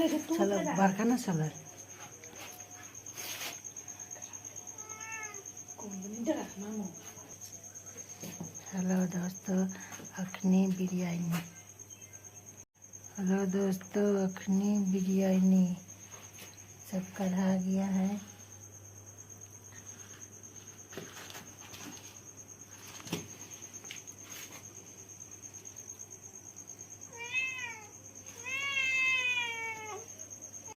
चलो बरखा ना चलो। हेलो दोस्तों, अखनी बिरयानी। हेलो दोस्तों, अखनी बिरयानी सब कढ़ा गया है।